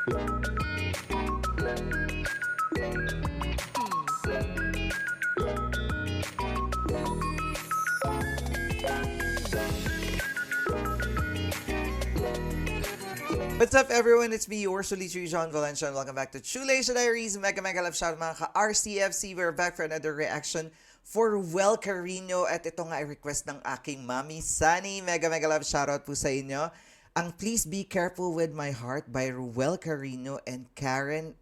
What's up everyone? It's me, your Solitary John Valencia, and welcome back to Chulation Diaries. Mega love shout mga ka-RCFC. We're back for another reaction for Ruel Carino. At ito nga ay request ng aking Mami Sunny. Mega love shoutout po sa inyo. Ang Please Be Careful With My Heart by Ruel Carino and Karen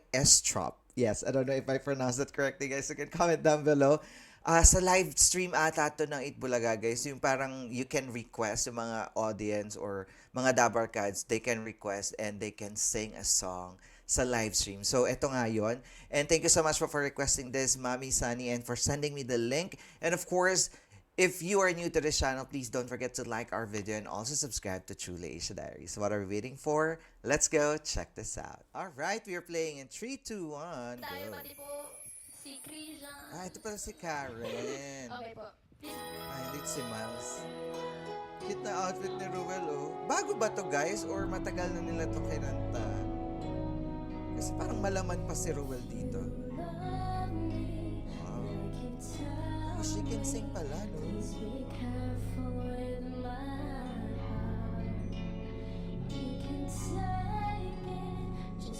Estrop. Yes, I don't know if I pronounced that correctly, guys. You can comment down below. Sa live stream ata to ng Itbulaga, guys. Yung parang you can request yung mga audience or mga Dabarkads, they can request and they can sing a song sa live stream. So, eto nga yun. And thank you so much for requesting this, Mami Sunny, and for sending me the link. And of course, if you are new to this channel, please don't forget to like our video and also subscribe to Chula Asia Diaries. So what are we waiting for? Let's go check this out. Alright, we are playing in 3, 2, 1, Tayo go. pati po si Christian. Ito pala si Karen. Okay po. Hindi si Miles. Cute na outfit ni Ruel, oh. Bago ba to, guys? Or matagal na nila to kinanta? Kasi parang malaman pa si Ruel dito. Wow. Oh, she can sing pala, no?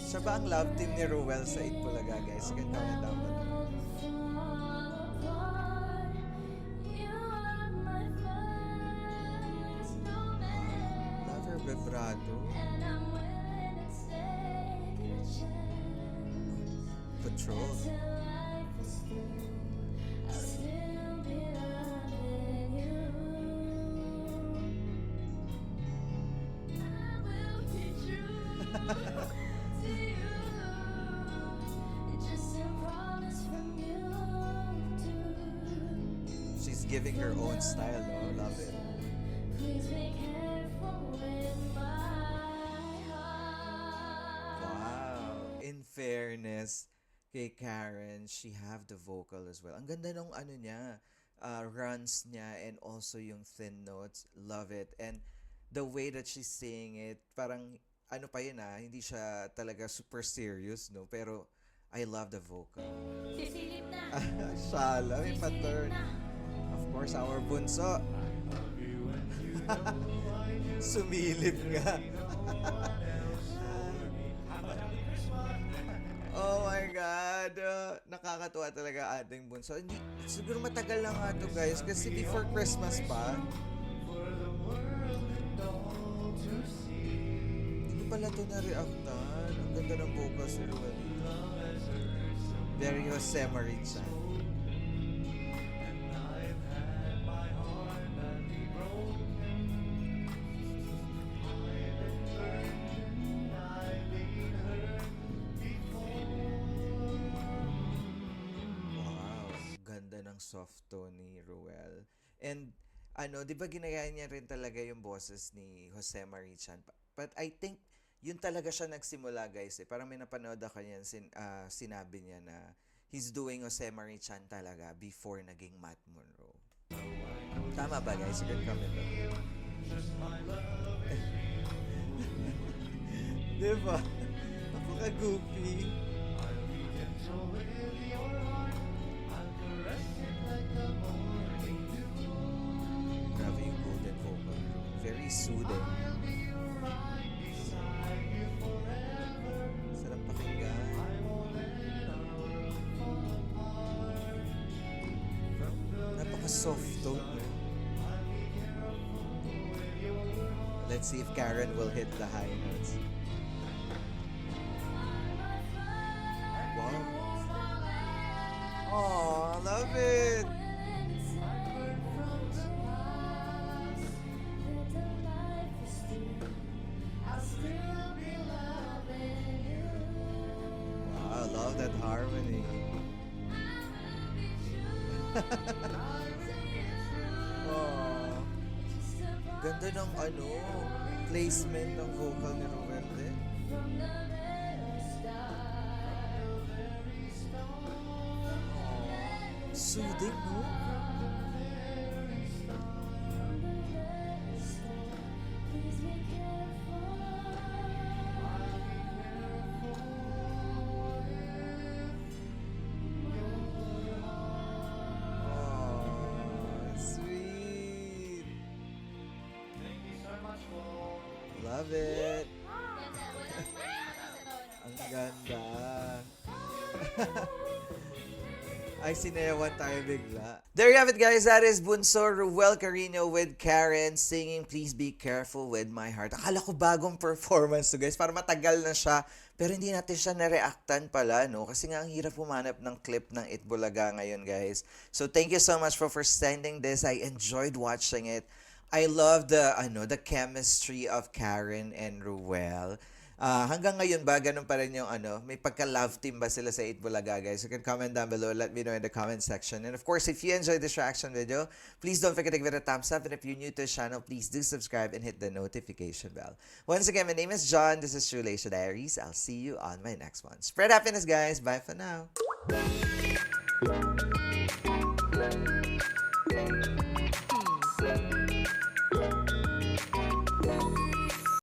Siya ba ang love team ni Ruel sa Itbulaga, guys? You can comment down below. Love her vibrato. Patrol. She's giving her own style, no? Love it. Wow. In fairness kay Karen, she have the vocal as well. Ang ganda nung ano niya, runs niya and also yung thin notes. Love it. And the way that she's saying it, parang ano pa yun hindi siya talaga super serious, no? Pero I love the vocal. Sisilip na. Shala, may pattern. Of course, our bunso. Sumilip nga. Oh my God. Nakakatuwa talaga ating bunso. Hindi, siguro matagal na nga to, guys. Kasi before Christmas pa. Hindi pala to na-reactan. Ang ganda ng vocals ni Ruel dito. Very Jose Marichan. Ng soft tone ni Ruel. And ano, 'di ba ginaya niya rin talaga yung boses ni Jose Marichan. But I think yun talaga siya nagsimula, guys. Parang may napanood ako niyan, sinabi niya na he's doing Jose Marichan talaga before naging Matt Monroe. Tama ba, guys? You can comment down. Diba? Napaka-goofy. Grabe yung golden vocal. Very soothing. Sarap pakinggan. Napaka-soft tone, no? Let's see if Karen will hit the high notes. Wow. Oh, love it. Wow, I love that harmony. Oh, ganda ng placement ng vocal ni Ruel din. Soothing, no? Love it. Ganda. Walang mali sa tono. Ang ganda. Ay, sinewan tayo bigla. There you have it, guys. That is Bunso Ruel Carino with Karen singing Please Be Careful With My Heart. Akala ko bagong performance to, guys. Para matagal na siya. Pero hindi natin siya na-reactan pala, no? Kasi nga ang hirap humanap ng clip ng Itbulaga ngayon, guys. So thank you so much for sending this. I enjoyed watching it. I love the chemistry of Karen and Ruel. Hanggang ngayon ba, ganun pa rin yung may pagka-love team ba sila sa Itbulaga, guys? You can comment down below. Let me know in the comment section. And of course, if you enjoyed this reaction video, please don't forget to give it a thumbs up. And if you're new to the channel, please do subscribe and hit the notification bell. Once again, my name is John. This is True Leisure Diaries. I'll see you on my next one. Spread happiness, guys. Bye for now.